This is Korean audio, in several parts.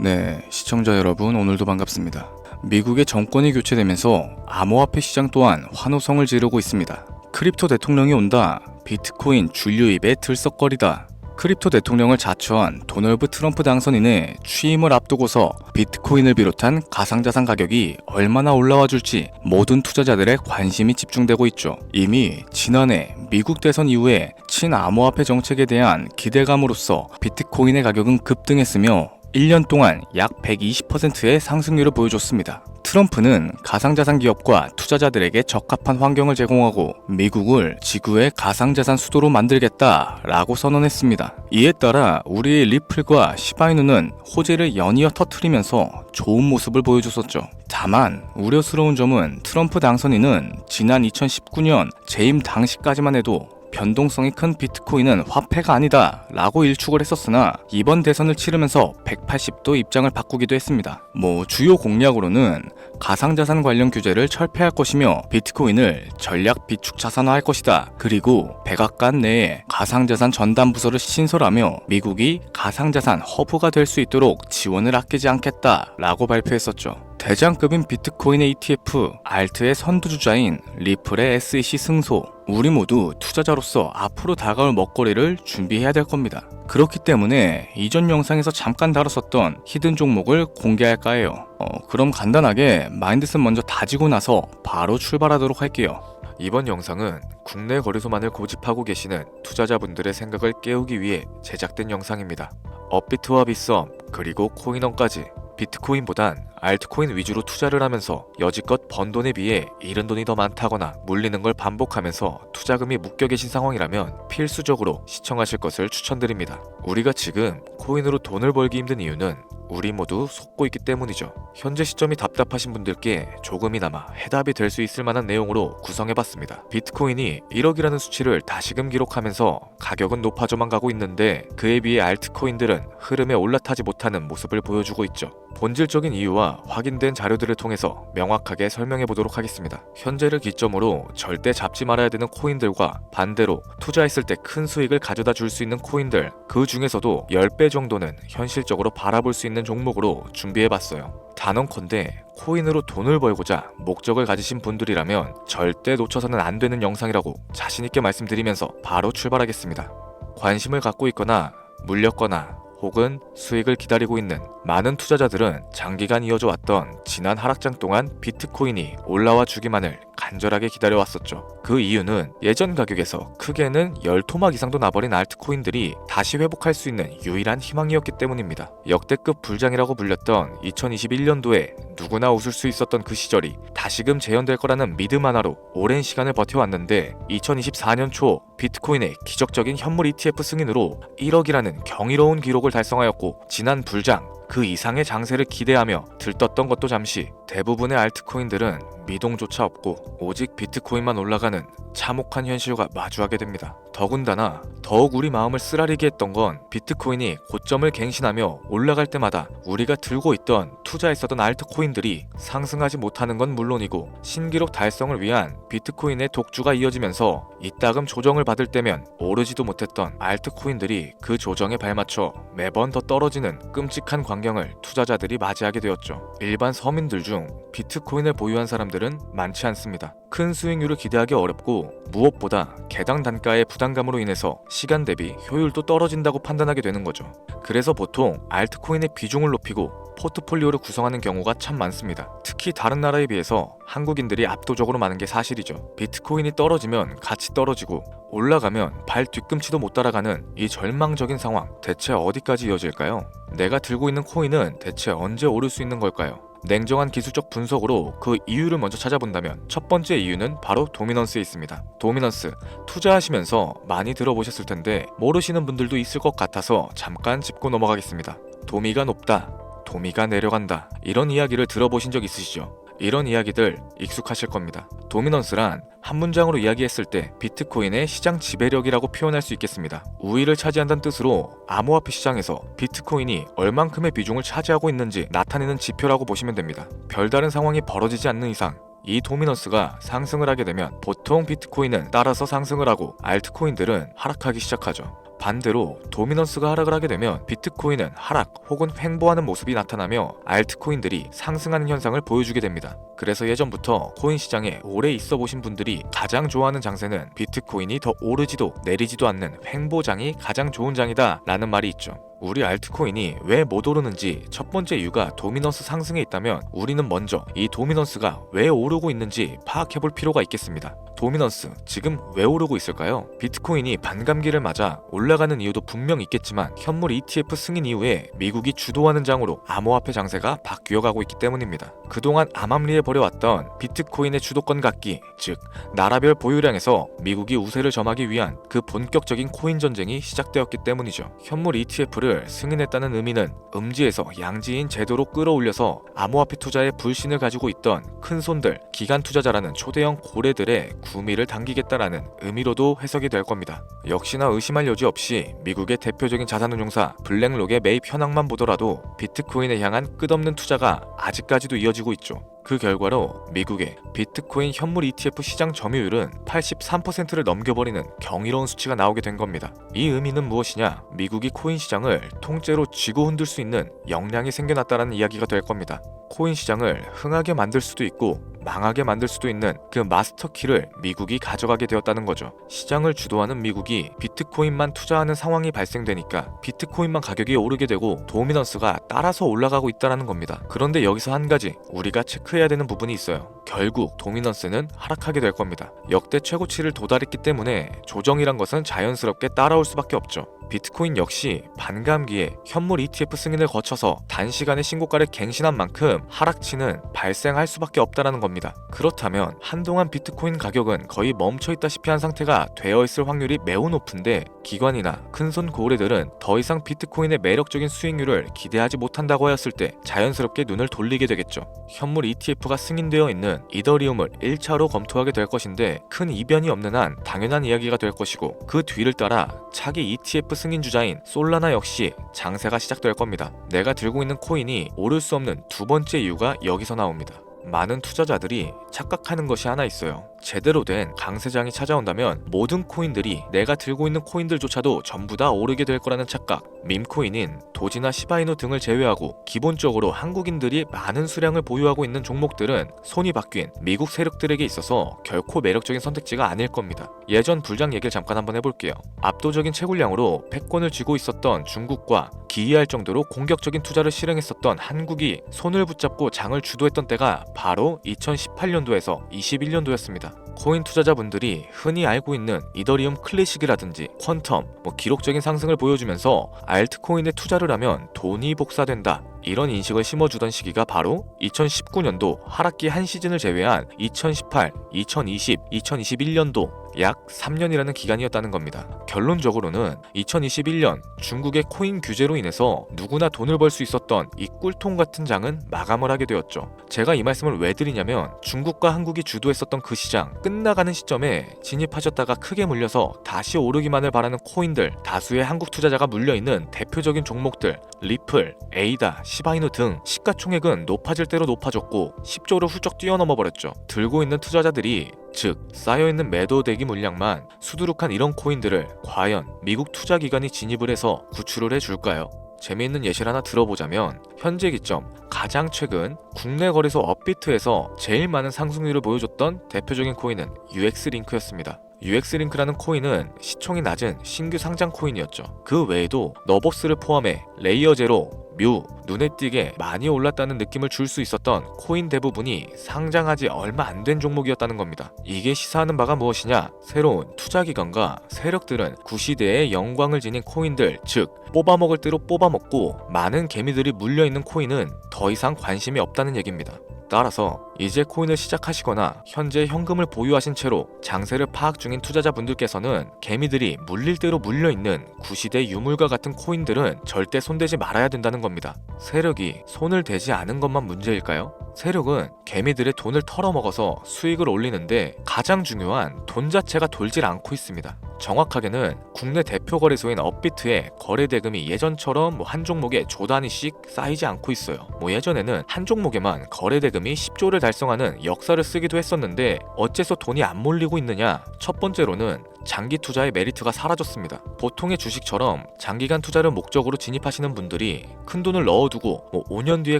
네, 시청자 여러분 오늘도 반갑습니다. 미국의 정권이 교체되면서 암호화폐 시장 또한 환호성을 지르고 있습니다. 크립토 대통령이 온다. 비트코인 주류 입에 들썩거리다. 크립토 대통령을 자처한 도널드 트럼프 당선인의 취임을 앞두고서 비트코인을 비롯한 가상자산 가격이 얼마나 올라와 줄지 모든 투자자들의 관심이 집중되고 있죠. 이미 지난해 미국 대선 이후에 친암호화폐 정책에 대한 기대감으로써 비트코인의 가격은 급등했으며 1년 동안 약 120%의 상승률을 보여줬습니다. 트럼프는 가상자산 기업과 투자자들에게 적합한 환경을 제공하고 미국을 지구의 가상자산 수도로 만들겠다라고 선언했습니다. 이에 따라 우리의 리플과 시바이누는 호재를 연이어 터뜨리면서 좋은 모습을 보여줬었죠. 다만 우려스러운 점은 트럼프 당선인은 지난 2019년 재임 당시까지만 해도 변동성이 큰 비트코인은 화폐가 아니다 라고 일축을 했었으나 이번 대선을 치르면서 180도 입장을 바꾸기도 했습니다. 주요 공약으로는 가상자산 관련 규제를 철폐할 것이며 비트코인을 전략 비축 자산화할 것이다. 그리고 백악관 내에 가상자산 전담 부서를 신설하며 미국이 가상자산 허브가 될 수 있도록 지원을 아끼지 않겠다 라고 발표했었죠. 대장급인 비트코인의 ETF, 알트의 선두주자인 리플의 SEC 승소, 우리 모두 투자자로서 앞으로 다가올 먹거리를 준비해야 될 겁니다. 그렇기 때문에 이전 영상에서 잠깐 다뤘었던 히든 종목을 공개할까 해요. 그럼 간단하게 마인드셋 먼저 다지고 나서 바로 출발하도록 할게요. 이번 영상은 국내 거래소만을 고집하고 계시는 투자자분들의 생각을 깨우기 위해 제작된 영상입니다. 업비트와 빗썸, 그리고 코인원까지 비트코인보단 알트코인 위주로 투자를 하면서 여지껏 번 돈에 비해 잃은 돈이 더 많다거나 물리는 걸 반복하면서 투자금이 묶여 계신 상황이라면 필수적으로 시청하실 것을 추천드립니다. 우리가 지금 코인으로 돈을 벌기 힘든 이유는 우리 모두 속고 있기 때문이죠. 현재 시점이 답답하신 분들께 조금이나마 해답이 될 수 있을 만한 내용으로 구성해봤습니다. 비트코인이 1억이라는 수치를 다시금 기록하면서 가격은 높아져만 가고 있는데 그에 비해 알트코인들은 흐름에 올라타지 못하는 모습을 보여주고 있죠. 본질적인 이유와 확인된 자료들을 통해서 명확하게 설명해보도록 하겠습니다. 현재를 기점으로 절대 잡지 말아야 되는 코인들과 반대로 투자했을 때 큰 수익을 가져다 줄 수 있는 코인들, 그 중에서도 10배 정도는 현실적으로 바라볼 수 있는 종목으로 준비해봤어요. 단언컨대 코인으로 돈을 벌고자 목적을 가지신 분들이라면 절대 놓쳐서는 안 되는 영상이라고 자신있게 말씀드리면서 바로 출발하겠습니다. 관심을 갖고 있거나 물렸거나 혹은 수익을 기다리고 있는 많은 투자자들은 장기간 이어져 왔던 지난 하락장 동안 비트코인이 올라와 주기만을 간절하게 기다려왔었죠. 그 이유는 예전 가격에서 크게는 10토막 이상도 나버린 알트코인들이 다시 회복할 수 있는 유일한 희망이었기 때문입니다. 역대급 불장이라고 불렸던 2021년도에 누구나 웃을 수 있었던 그 시절이 다시금 재현될 거라는 믿음 하나로 오랜 시간을 버텨왔는데 2024년 초 비트코인의 기적적인 현물 ETF 승인으로 1억이라는 경이로운 기록을 달성하였고 지난 불장 그 이상의 장세를 기대하며 들떴던 것도 잠시 대부분의 알트코인들은 미동조차 없고 오직 비트코인만 올라가는 참혹한 현실과 마주하게 됩니다. 더군다나 더욱 우리 마음을 쓰라리게 했던 건 비트코인이 고점을 갱신하며 올라갈 때마다 우리가 들고 있던 투자했었던 알트코인들이 상승하지 못하는 건 물론이고 신기록 달성을 위한 비트코인의 독주가 이어지면서 이따금 조정을 받을 때면 오르지도 못했던 알트코인들이 그 조정에 발맞춰 매번 더 떨어지는 끔찍한 광경을 투자자들이 맞이하게 되었죠. 일반 서민들 중 비트코인을 보유한 사람들은 많지 않습니다. 큰 수익률을 기대하기 어렵고 무엇보다 개당 단가의 부담감으로 인해서 시간 대비 효율도 떨어진다고 판단하게 되는 거죠. 그래서 보통 알트코인의 비중을 높이고 포트폴리오를 구성하는 경우가 참 많습니다. 특히 다른 나라에 비해서 한국인들이 압도적으로 많은 게 사실이죠. 비트코인이 떨어지면 같이 떨어지고 올라가면 발 뒤꿈치도 못 따라가는 이 절망적인 상황, 대체 어디까지 이어질까요? 내가 들고 있는 코인은 대체 언제 오를 수 있는 걸까요? 냉정한 기술적 분석으로 그 이유를 먼저 찾아본다면 첫 번째 이유는 바로 도미넌스에 있습니다. 도미넌스, 투자하시면서 많이 들어보셨을 텐데 모르시는 분들도 있을 것 같아서 잠깐 짚고 넘어가겠습니다. 도미가 높다, 도미가 내려간다, 이런 이야기를 들어보신 적 있으시죠? 이런 이야기들 익숙하실 겁니다. 도미넌스란 한 문장으로 이야기했을 때 비트코인의 시장 지배력이라고 표현할 수 있겠습니다. 우위를 차지한다는 뜻으로 암호화폐 시장에서 비트코인이 얼만큼의 비중을 차지하고 있는지 나타내는 지표라고 보시면 됩니다. 별다른 상황이 벌어지지 않는 이상 이 도미넌스가 상승을 하게 되면 보통 비트코인은 따라서 상승을 하고 알트코인들은 하락하기 시작하죠. 반대로 도미넌스가 하락을 하게 되면 비트코인은 하락 혹은 횡보하는 모습이 나타나며 알트코인들이 상승하는 현상을 보여주게 됩니다. 그래서 예전부터 코인 시장에 오래 있어 보신 분들이 가장 좋아하는 장세는 비트코인이 더 오르지도 내리지도 않는 횡보장이 가장 좋은 장이다 라는 말이 있죠. 우리 알트코인이 왜 못 오르는지 첫 번째 이유가 도미넌스 상승에 있다면 우리는 먼저 이 도미넌스가 왜 오르고 있는지 파악해 볼 필요가 있겠습니다. 도미넌스, 지금 왜 오르고 있을까요? 비트코인이 반감기를 맞아 올라가는 이유도 분명 있겠지만 현물 ETF 승인 이후에 미국이 주도하는 장으로 암호화폐 장세가 바뀌어가고 있기 때문입니다. 그동안 암암리에 벌여왔던 비트코인의 주도권 갖기, 즉 나라별 보유량에서 미국이 우세를 점하기 위한 그 본격적인 코인 전쟁이 시작되었기 때문이죠. 현물 ETF를 승인했다는 의미는 음지에서 양지인 제도로 끌어올려서 암호화폐 투자에 불신을 가지고 있던 큰손들, 기관 투자자라는 초대형 고래들의 구미를 당기겠다라는 의미로도 해석이 될 겁니다. 역시나 의심할 여지 없이 미국의 대표적인 자산운용사 블랙록의 매입 현황만 보더라도 비트코인에 향한 끝없는 투자가 아직까지도 이어지고 있죠. 그 결과로 미국의 비트코인 현물 ETF 시장 점유율은 83%를 넘겨버리는 경이로운 수치가 나오게 된 겁니다. 이 의미는 무엇이냐? 미국이 코인 시장을 통째로 쥐고 흔들 수 있는 역량이 생겨났다는 이야기가 될 겁니다. 코인 시장을 흥하게 만들 수도 있고 망하게 만들 수도 있는 그 마스터키를 미국이 가져가게 되었다는 거죠. 시장을 주도하는 미국이 비트코인만 투자하는 상황이 발생되니까 비트코인만 가격이 오르게 되고 도미넌스가 따라서 올라가고 있다는 겁니다. 그런데 여기서 한 가지 우리가 체크해야 되는 부분이 있어요. 결국 도미넌스는 하락하게 될 겁니다. 역대 최고치를 도달했기 때문에 조정이란 것은 자연스럽게 따라올 수밖에 없죠. 비트코인 역시 반감기에 현물 ETF 승인을 거쳐서 단시간에 신고가를 갱신한 만큼 하락치는 발생할 수밖에 없다는 겁니다. 그렇다면 한동안 비트코인 가격은 거의 멈춰있다시피 한 상태가 되어 있을 확률이 매우 높은데 기관이나 큰손 고래들은 더 이상 비트코인의 매력적인 수익률을 기대하지 못한다고 하였을 때 자연스럽게 눈을 돌리게 되겠죠. 현물 ETF가 승인되어 있는 이더리움을 1차로 검토하게 될 것인데 큰 이변이 없는 한 당연한 이야기가 될 것이고 그 뒤를 따라 차기 ETF 승인 주자인 솔라나 역시 장세가 시작될 겁니다. 내가 들고 있는 코인이 오를 수 없는 두 번째 이유가 여기서 나옵니다. 많은 투자자들이 착각하는 것이 하나 있어요. 제대로 된 강세장이 찾아온다면 모든 코인들이 내가 들고 있는 코인들조차도 전부 다 오르게 될 거라는 착각. 밈코인인 도지나 시바이누 등을 제외하고 기본적으로 한국인들이 많은 수량을 보유하고 있는 종목들은 손이 바뀐 미국 세력들에게 있어서 결코 매력적인 선택지가 아닐 겁니다. 예전 불장 얘기를 잠깐 한번 해볼게요. 압도적인 채굴량으로 패권을 쥐고 있었던 중국과 기이할 정도로 공격적인 투자를 실행했었던 한국이 손을 붙잡고 장을 주도했던 때가 바로 2018년도에서 21년도였습니다. 코인 투자자분들이 흔히 알고 있는 이더리움 클래식이라든지 퀀텀, 기록적인 상승을 보여주면서 알트코인에 투자를 하면 돈이 복사된다, 이런 인식을 심어주던 시기가 바로 2019년도 하락기 한 시즌을 제외한 2018, 2020, 2021년도 약 3년이라는 기간이었다는 겁니다. 결론적으로는 2021년 중국의 코인 규제로 인해서 누구나 돈을 벌 수 있었던 이 꿀통 같은 장은 마감을 하게 되었죠. 제가 이 말씀을 왜 드리냐면 중국과 한국이 주도했었던 그 시장 끝나가는 시점에 진입하셨다가 크게 물려서 다시 오르기만을 바라는 코인들, 다수의 한국 투자자가 물려있는 대표적인 종목들 리플, 에이다, 시바이누 등 시가총액은 높아질 대로 높아졌고 10조를 훌쩍 뛰어넘어 버렸죠. 들고 있는 투자자들이, 즉 쌓여있는 매도 대기 물량만 수두룩한 이런 코인들을 과연 미국 투자기관이 진입을 해서 구출을 해줄까요? 재미있는 예시를 하나 들어보자면 현재 기점 가장 최근 국내 거래소 업비트에서 제일 많은 상승률을 보여줬던 대표적인 코인은 UX링크였습니다. UX링크라는 코인은 시총이 낮은 신규 상장 코인이었죠. 그 외에도 너벅스를 포함해 레이어 제로, 뮤, 눈에 띄게 많이 올랐다는 느낌을 줄 수 있었던 코인 대부분이 상장하지 얼마 안 된 종목이었다는 겁니다. 이게 시사하는 바가 무엇이냐? 새로운 투자기관과 세력들은 구시대의 영광을 지닌 코인들, 즉 뽑아먹을 대로 뽑아먹고 많은 개미들이 물려있는 코인은 더 이상 관심이 없다는 얘기입니다. 따라서 이제 코인을 시작하시거나 현재 현금을 보유하신 채로 장세를 파악 중인 투자자분들께서는 개미들이 물릴 대로 물려있는 구시대 유물과 같은 코인들은 절대 손대지 말아야 된다는 겁니다. 세력이 손을 대지 않은 것만 문제일까요? 세력은 개미들의 돈을 털어먹어서 수익을 올리는데 가장 중요한 돈 자체가 돌질 않고 있습니다. 정확하게는 국내 대표 거래소인 업비트의 거래 대금이 예전처럼 한 종목에 조 단위씩 쌓이지 않고 있어요. 예전에는 한 종목에만 거래 대금이 10조를 달성하는 역사를 쓰기도 했었는데 어째서 돈이 안 몰리고 있느냐? 첫 번째로는 장기 투자의 메리트가 사라졌습니다. 보통의 주식처럼 장기간 투자를 목적으로 진입하시는 분들이 큰 돈을 넣어두고 5년 뒤에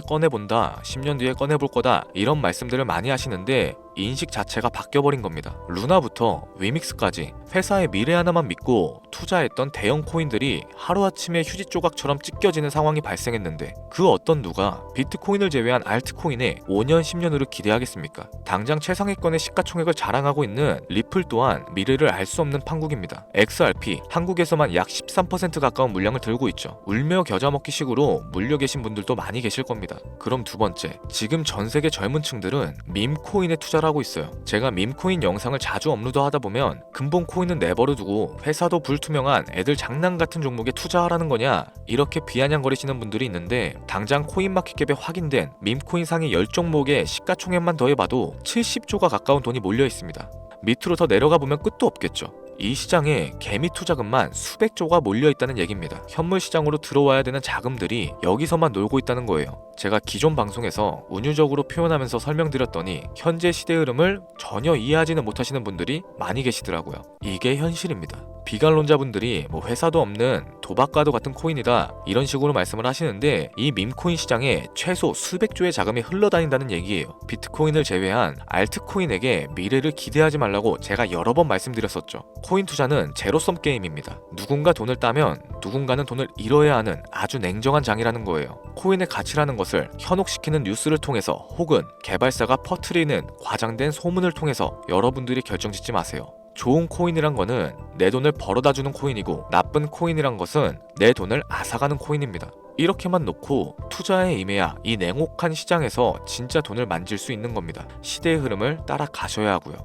꺼내본다, 10년 뒤에 꺼내볼 거다 이런 말씀들을 많이 하시는데 인식 자체가 바뀌어버린 겁니다. 루나부터 위믹스까지 회사의 미래 하나만 믿고 투자했던 대형 코인들이 하루아침에 휴지 조각처럼 찢겨지는 상황이 발생했는데 그 어떤 누가 비트코인을 제외한 알트코인에 5년, 10년으로 기대하겠습니까? 당장 최상위권의 시가총액을 자랑하고 있는 리플 또한 미래를 알 수 없는 판국입니다. XRP, 한국에서만 약 13% 가까운 물량을 들고 있죠. 울며 겨자 먹기 식으로 물려 계신 분들도 많이 계실 겁니다. 그럼 두 번째, 지금 전 세계 젊은 층들은 밈코인에 투자를 하고 있어요. 제가 밈코인 영상을 자주 업로드하다 보면 근본 코인은 내버려 두고 회사도 불투명한 애들 장난 같은 종목에 투자하라는 거냐 이렇게 비아냥거리시는 분들이 있는데 당장 코인마켓캡에 확인된 밈코인 상위 10종목의 시가총액만 더해봐도 70조가 가까운 돈이 몰려 있습니다. 밑으로 더 내려가 보면 끝도 없겠죠. 이 시장에 개미 투자금만 수백조가 몰려있다는 얘기입니다. 현물 시장으로 들어와야 되는 자금들이 여기서만 놀고 있다는 거예요. 제가 기존 방송에서 운유적으로 표현하면서 설명드렸더니 현재 시대 흐름을 전혀 이해하지는 못하시는 분들이 많이 계시더라고요. 이게 현실입니다. 비관론자분들이 회사도 없는 도박과도 같은 코인이다 이런 식으로 말씀을 하시는데 이 밈코인 시장에 최소 수백조의 자금이 흘러다닌다는 얘기예요. 비트코인을 제외한 알트코인에게 미래를 기대하지 말라고 제가 여러 번 말씀드렸었죠. 코인 투자는 제로섬 게임입니다. 누군가 돈을 따면 누군가는 돈을 잃어야 하는 아주 냉정한 장이라는 거예요. 코인의 가치라는 것을 현혹시키는 뉴스를 통해서 혹은 개발사가 퍼뜨리는 과장된 소문을 통해서 여러분들이 결정짓지 마세요. 좋은 코인이란 거는 내 돈을 벌어다 주는 코인이고 나쁜 코인이란 것은 내 돈을 앗아가는 코인입니다. 이렇게만 놓고 투자에 임해야 이 냉혹한 시장에서 진짜 돈을 만질 수 있는 겁니다. 시대의 흐름을 따라가셔야 하고요.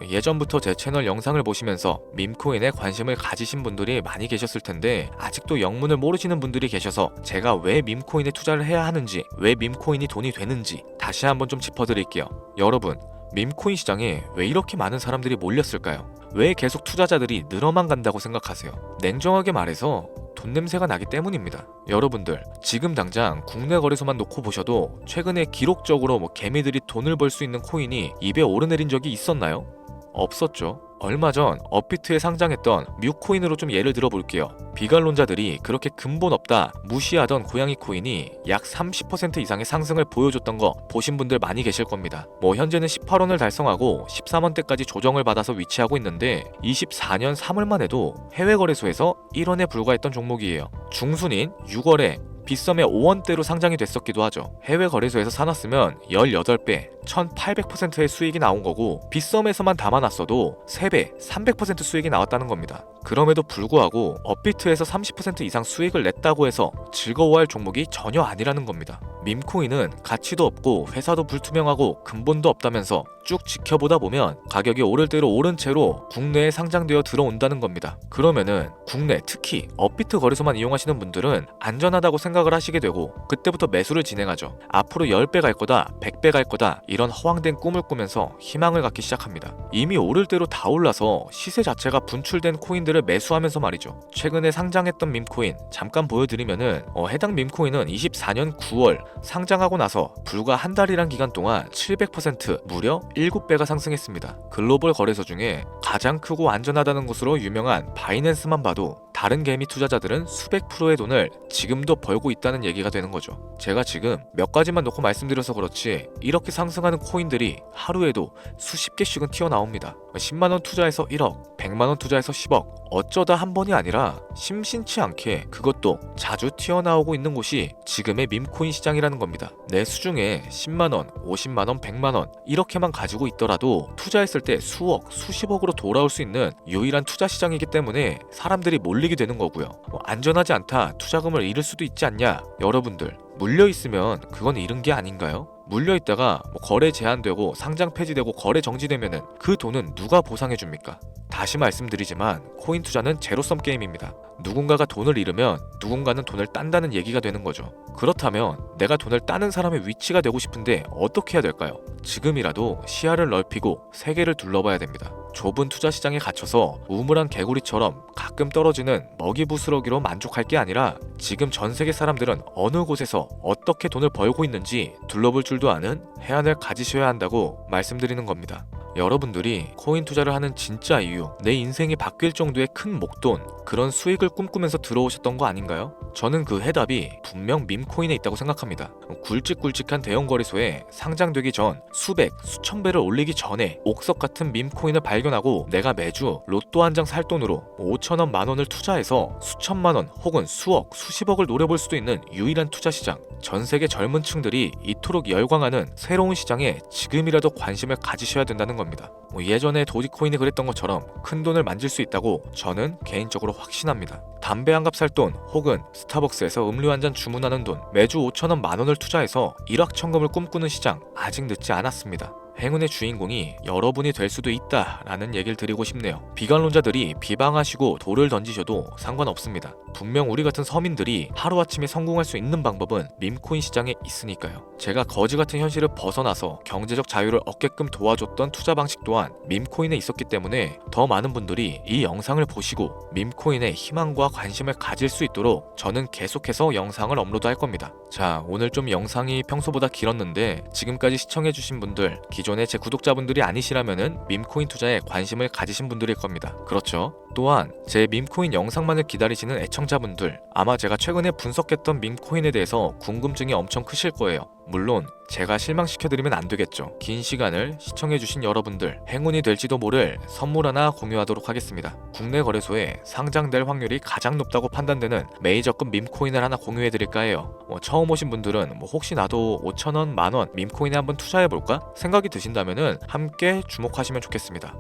예전부터 제 채널 영상을 보시면서 밈코인에 관심을 가지신 분들이 많이 계셨을 텐데 아직도 영문을 모르시는 분들이 계셔서 제가 왜 밈코인에 투자를 해야 하는지, 왜 밈코인이 돈이 되는지 다시 한번 좀 짚어드릴게요. 여러분, 밈코인 시장에 왜 이렇게 많은 사람들이 몰렸을까요? 왜 계속 투자자들이 늘어만 간다고 생각하세요? 냉정하게 말해서 돈 냄새가 나기 때문입니다. 여러분들, 지금 당장 국내 거래소만 놓고 보셔도 최근에 기록적으로 개미들이 돈을 벌 수 있는 코인이 입에 오르내린 적이 있었나요? 없었죠. 얼마 전 업비트에 상장했던 뮤코인으로 좀 예를 들어 볼게요. 비관론자들이 그렇게 근본 없다 무시하던 고양이 코인이 약 30% 이상의 상승을 보여줬던 거 보신 분들 많이 계실 겁니다. 현재는 18원을 달성하고 13원대까지 조정을 받아서 위치하고 있는데 24년 3월만 해도 해외 거래소에서 1원에 불과했던 종목이에요. 중순인 6월에 빗썸에 5원대로 상장이 됐었기도 하죠. 해외 거래소에서 사놨으면 18배, 1800%의 수익이 나온 거고 빗썸에서만 담아놨어도 3배, 300% 수익이 나왔다는 겁니다. 그럼에도 불구하고 업비트에서 30% 이상 수익을 냈다고 해서 즐거워할 종목이 전혀 아니라는 겁니다. 밈코인은 가치도 없고 회사도 불투명하고 근본도 없다면서 쭉 지켜보다 보면 가격이 오를 대로 오른 채로 국내에 상장되어 들어온다는 겁니다. 그러면은 국내 특히 업비트 거래소만 이용하시는 분들은 안전하다고 생각을 하시게 되고 그때부터 매수를 진행하죠. 앞으로 10배 갈 거다, 100배 갈 거다 이런 허황된 꿈을 꾸면서 희망을 갖기 시작합니다. 이미 오를 대로 다 올라서 시세 자체가 분출된 코인들을 매수하면서 말이죠. 최근에 상장했던 밈코인 잠깐 보여드리면은 해당 밈코인은 24년 9월 상장하고 나서 불과 한 달이란 기간 동안 700% 무려 7배가 상승했습니다. 글로벌 거래소 중에 가장 크고 안전하다는 곳으로 유명한 바이낸스만 봐도 다른 개미 투자자들은 수백 프로의 돈을 지금도 벌고 있다는 얘기가 되는 거죠. 제가 지금 몇 가지만 놓고 말씀드려서 그렇지 이렇게 상승하는 코인들이 하루에도 수십 개씩은 튀어나옵니다. 10만원 투자해서 1억, 100만원 투자해서 10억 어쩌다 한 번이 아니라 심심치 않게 그것도 자주 튀어나오고 있는 곳이 지금의 밈코인 시장이라는 겁니다. 내 수중에 10만원, 50만원, 100만원 이렇게만 가지고 있더라도 투자했을 때 수억, 수십억으로 돌아올 수 있는 유일한 투자 시장이기 때문에 사람들이 몰리게 되는 거고요. 안전하지 않다, 투자금을 잃을 수도 있지 않냐? 여러분들, 물려있으면 그건 잃은 게 아닌가요? 물려있다가 거래 제한되고 상장 폐지되고 거래 정지되면은 그 돈은 누가 보상해줍니까? 다시 말씀드리지만 코인 투자는 제로섬 게임입니다. 누군가가 돈을 잃으면 누군가는 돈을 딴다는 얘기가 되는 거죠. 그렇다면 내가 돈을 따는 사람의 위치가 되고 싶은데 어떻게 해야 될까요? 지금이라도 시야를 넓히고 세계를 둘러봐야 됩니다. 좁은 투자 시장에 갇혀서 우물한 개구리처럼 가끔 떨어지는 먹이 부스러기로 만족할 게 아니라 지금 전 세계 사람들은 어느 곳에서 어떻게 돈을 벌고 있는지 둘러볼 줄도 아는 해안을 가지셔야 한다고 말씀드리는 겁니다. 여러분들이 코인 투자를 하는 진짜 이유, 내 인생이 바뀔 정도의 큰 목돈, 그런 수익을 꿈꾸면서 들어오셨던 거 아닌가요? 저는 그 해답이 분명 밈코인에 있다고 생각합니다. 굵직굵직한 대형 거래소에 상장되기 전 수백, 수천 배를 올리기 전에 옥석 같은 밈코인을 발견하고 내가 매주 로또 한 장 살 돈으로 5천원, 만원을 투자해서 수천만원 혹은 수억, 수십억을 노려볼 수도 있는 유일한 투자 시장. 전 세계 젊은 층들이 이토록 열광하는 새로운 시장에 지금이라도 관심을 가지셔야 된다는 겁니다. 예전에 도지코인이 그랬던 것처럼 큰 돈을 만질 수 있다고 저는 개인적으로 확신합니다. 담배 한 갑 살 돈 혹은 스타벅스에서 음료 한 잔 주문하는 돈, 매주 5천원, 만원을 투자해서 일확천금을 꿈꾸는 시장, 아직 늦지 않았습니다. 행운의 주인공이 여러분이 될 수도 있다라는 얘기를 드리고 싶네요. 비관론자들이 비방하시고 돌을 던지셔도 상관없습니다. 분명 우리 같은 서민들이 하루아침에 성공할 수 있는 방법은 밈코인 시장에 있으니까요. 제가 거지 같은 현실을 벗어나서 경제적 자유를 얻게끔 도와줬던 투자 방식 또한 밈코인에 있었기 때문에 더 많은 분들이 이 영상을 보시고 밈코인에 희망과 관심을 가질 수 있도록 저는 계속해서 영상을 업로드할 겁니다. 자, 오늘 좀 영상이 평소보다 길었는데 지금까지 시청해주신 분들, 기존의 제 구독자분들이 아니시라면은 밈코인 투자에 관심을 가지신 분들일 겁니다. 그렇죠? 또한 제 밈코인 영상만을 기다리시는 애청자분들, 아마 제가 최근에 분석했던 밈코인에 대해서 궁금증이 엄청 크실 거예요. 물론 제가 실망시켜드리면 안 되겠죠. 긴 시간을 시청해주신 여러분들, 행운이 될지도 모를 선물 하나 공유하도록 하겠습니다. 국내 거래소에 상장될 확률이 가장 높다고 판단되는 메이저급 밈코인을 하나 공유해드릴까 해요. 처음 오신 분들은 혹시 나도 5천원, 만원 밈코인에 한번 투자해볼까? 생각이 드신다면은 함께 주목하시면 좋겠습니다.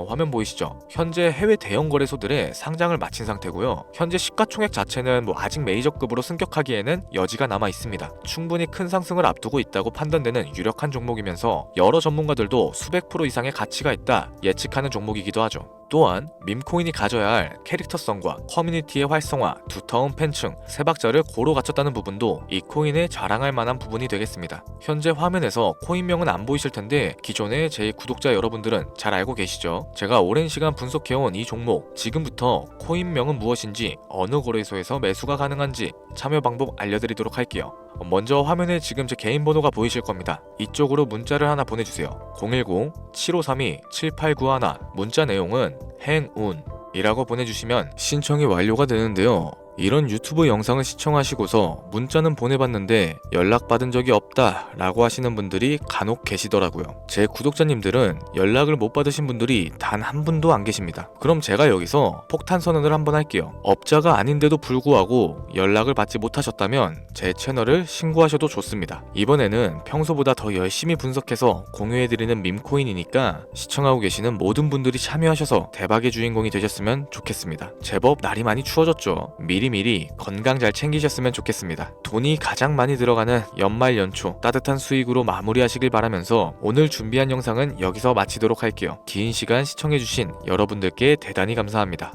화면 보이시죠? 현재 해외 대형 거래소들의 상장을 마친 상태고요. 현재 시가총액 자체는 아직 메이저급으로 승격하기에는 여지가 남아 있습니다. 충분히 큰 상승을 앞두고 있다고 판단되는 유력한 종목이면서 여러 전문가들도 수백 프로 이상의 가치가 있다 예측하는 종목이기도 하죠. 또한 밈코인이 가져야 할 캐릭터성과 커뮤니티의 활성화, 두터운 팬층, 세 박자를 고루 갖췄다는 부분도 이 코인에 자랑할 만한 부분이 되겠습니다. 현재 화면에서 코인명은 안 보이실 텐데 기존의 제 구독자 여러분들은 잘 알고 계시죠? 제가 오랜 시간 분석해온 이 종목, 지금부터 코인명은 무엇인지, 어느 거래소에서 매수가 가능한지 참여 방법 알려드리도록 할게요. 먼저 화면에 지금 제 개인 번호가 보이실 겁니다. 이쪽으로 문자를 하나 보내주세요. 010-7532-7891. 문자 내용은 행운이라고 보내주시면 신청이 완료가 되는데요. 이런 유튜브 영상을 시청하시고서 문자는 보내봤는데 연락받은 적이 없다 라고 하시는 분들이 간혹 계시더라고요. 제 구독자님들은 연락을 못 받으신 분들이 단 한 분도 안 계십니다. 그럼 제가 여기서 폭탄 선언을 한번 할게요. 업자가 아닌데도 불구하고 연락을 받지 못하셨다면 제 채널을 신고하셔도 좋습니다. 이번에는 평소보다 더 열심히 분석해서 공유해드리는 밈코인이니까 시청하고 계시는 모든 분들이 참여하셔서 대박의 주인공이 되셨으면 좋겠습니다. 제법 날이 많이 추워졌죠. 미리미리 건강 잘 챙기셨으면 좋겠습니다. 돈이 가장 많이 들어가는 연말 연초 따뜻한 수익으로 마무리하시길 바라면서 오늘 준비한 영상은 여기서 마치도록 할게요. 긴 시간 시청해주신 여러분들께 대단히 감사합니다.